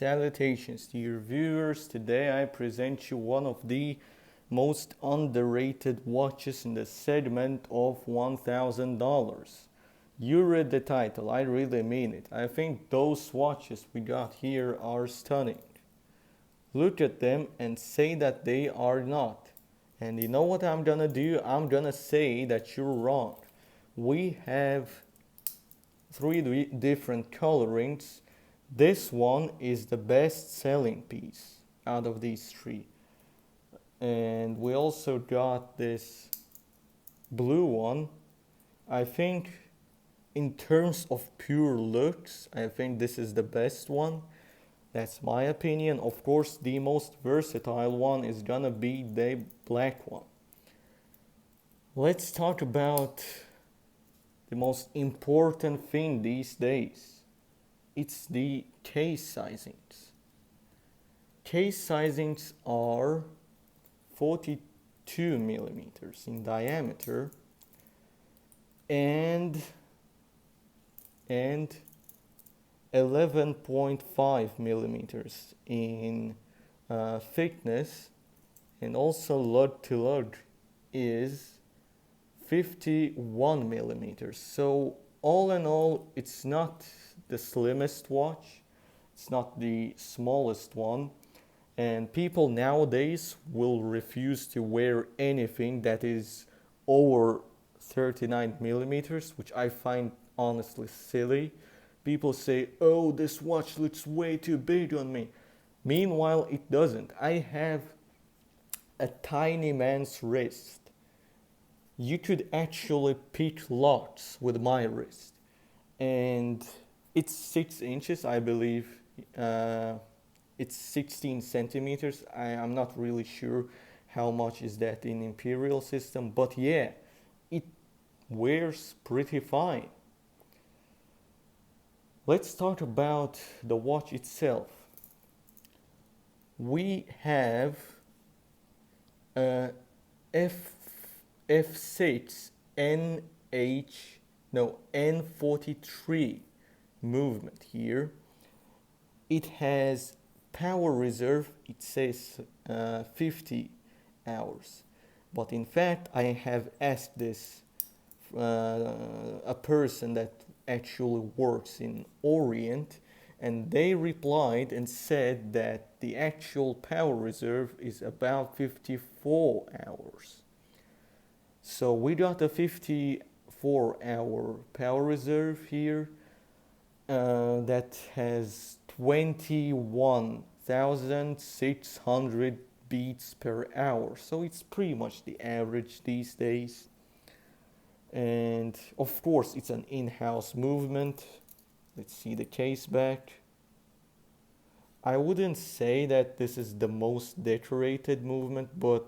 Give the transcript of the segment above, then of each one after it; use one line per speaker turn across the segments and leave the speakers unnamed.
Salutations dear viewers, today I present you one of the most underrated watches in the segment of $1,000. You read the title, I really mean it. I think those watches we got here are stunning. Look at them and say that they are not. And you know what I'm gonna do? I'm gonna say that you're wrong. We have three different colorings. This one is the best selling piece out of these three. And we also got this blue one. I think in terms of pure looks, I think this is the best one. That's my opinion. Of course, the most versatile one is gonna be the black one. Let's talk about the most important thing these days. It's the case sizings. Case sizings are 42 millimeters in diameter and 11.5 millimeters in thickness, and also lug to lug is 51 millimeters. So all in all, it's not the slimmest watch, it's not the smallest one, and people nowadays will refuse to wear anything that is over 39 millimeters, which I find honestly silly. People say, oh, this watch looks way too big on me. Meanwhile, it doesn't. I have a tiny man's wrist. You could actually pick locks with my wrist. And it's 6 inches, I believe. It's 16 centimeters. I'm not really sure how much is that in imperial system. But yeah, it wears pretty fine. Let's talk about the watch itself. We have a F6 N43 movement here. It has power reserve, it says 50 hours, but in fact I have asked this a person that actually works in Orient, and they replied and said that the actual power reserve is about 54 hours. So we got a 54-hour power reserve here that has 21,600 beats per hour. So it's pretty much the average these days. And of course, it's an in-house movement. Let's see the case back. I wouldn't say that this is the most decorated movement, but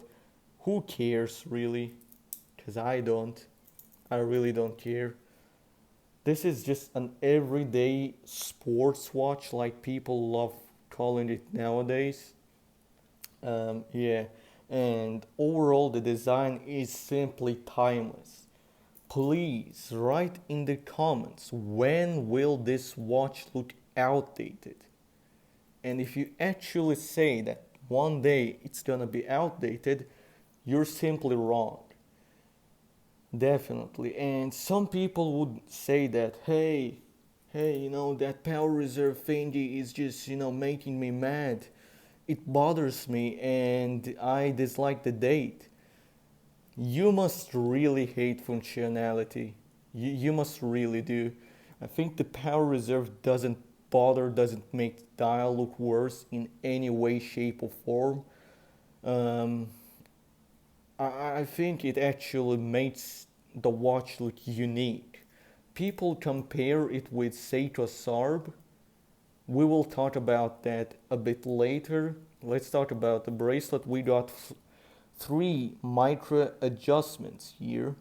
who cares really? Because I don't. I really don't care. This is just an everyday sports watch, like people love calling it nowadays. Yeah, and overall the design is simply timeless. Please write in the comments, when will this watch look outdated? And if you actually say that one day it's gonna be outdated, you're simply wrong. Definitely. And some people would say that, hey, that power reserve thingy is just, making me mad. It bothers me and I dislike the date. You must really hate functionality. You must really do. I think the power reserve doesn't make the dial look worse in any way, shape or form. I think it actually makes the watch look unique. People compare it with Seiko Sarb. We will talk about that a bit later. Let's talk about the bracelet. We got 3 micro adjustments here,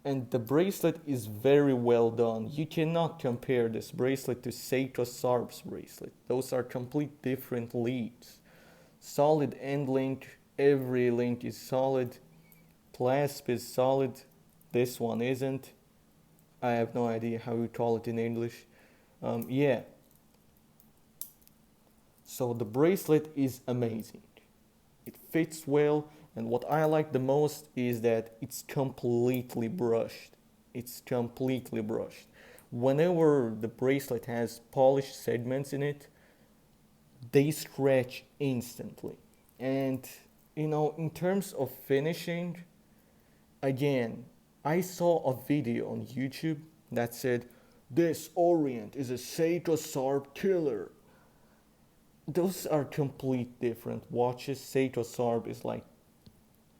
and the bracelet is very well done. You cannot compare this bracelet to Seiko Sarb's bracelet. Those are complete different leads. Solid end link, every link is solid. Clasp is solid. This one isn't. I have no idea how you call it in English. Yeah. So the bracelet is amazing. It fits well, and what I like the most is that it's completely brushed. It's completely brushed. Whenever the bracelet has polished segments in it, they scratch instantly. And in terms of finishing, again, I saw a video on YouTube that said, "This Orient is a Seiko Sarb killer." Those are complete different watches. Seiko Sarb is like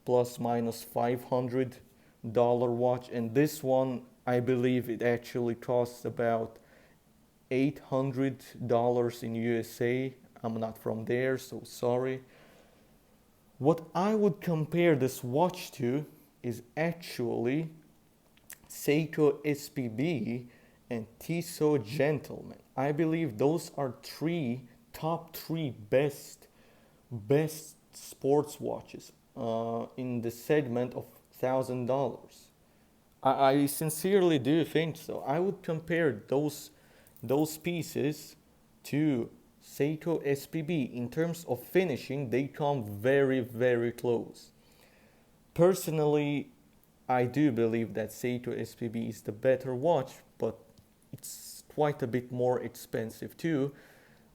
plus minus $500 watch, and this one, I believe it actually costs about $800 in USA. I'm not from there, so sorry. What I would compare this watch to is actually Seiko SPB and Tissot Gentleman. I believe those are top three best sports watches in the segment of $1,000. I sincerely do think so. I would compare those pieces to Seiko SPB. In terms of finishing, they come very, very close. Personally, I do believe that Seiko SPB is the better watch, but it's quite a bit more expensive too.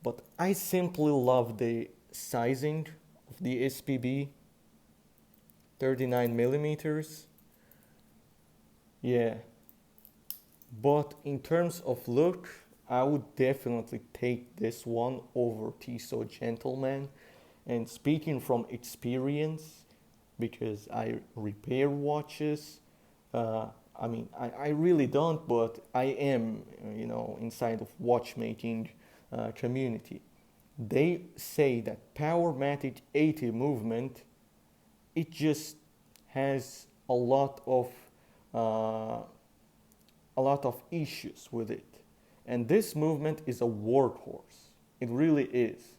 But I simply love the sizing of the SPB, 39 millimeters. Yeah, but in terms of look, I would definitely take this one over Tissot Gentleman. And speaking from experience, because I repair watches, I really don't, but I am, inside of watchmaking community. They say that Powermatic 80 movement, it just has a lot of issues with it. And this movement is a workhorse. It really is.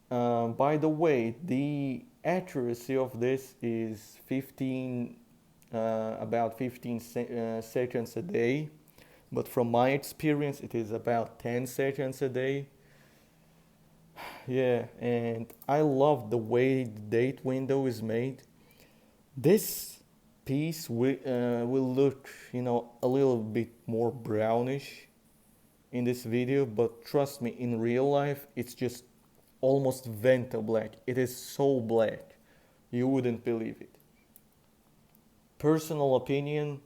By the way, the accuracy of this is about 15 seconds a day. But from my experience, it is about 10 seconds a day. Yeah, and I love the way the date window is made. This piece will look, a little bit more brownish in this video, but trust me, in real life, it's just almost Venta black. It is so black, you wouldn't believe it. Personal opinion,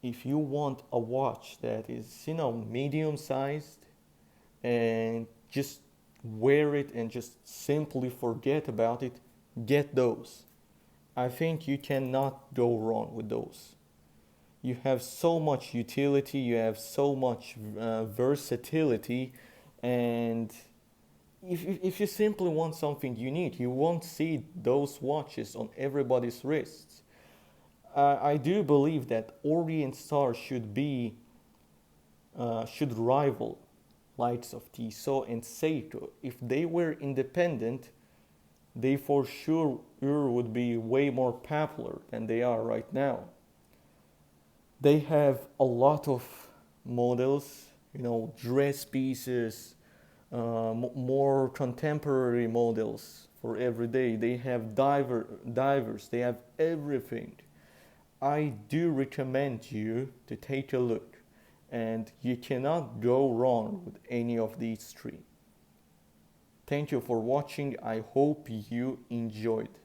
if you want a watch that is, medium sized and just wear it and just simply forget about it, get those. I think you cannot go wrong with those. You have so much utility, you have so much versatility, and if you simply want something unique, you won't see those watches on everybody's wrists. I do believe that Orient Star should rival likes of Tissot and Seiko. If they were independent, they for sure would be way more popular than they are right now. They have a lot of models, dress pieces, more contemporary models for every day. They have divers, they have everything. I do recommend you to take a look, and you cannot go wrong with any of these three. Thank you for watching. I hope you enjoyed.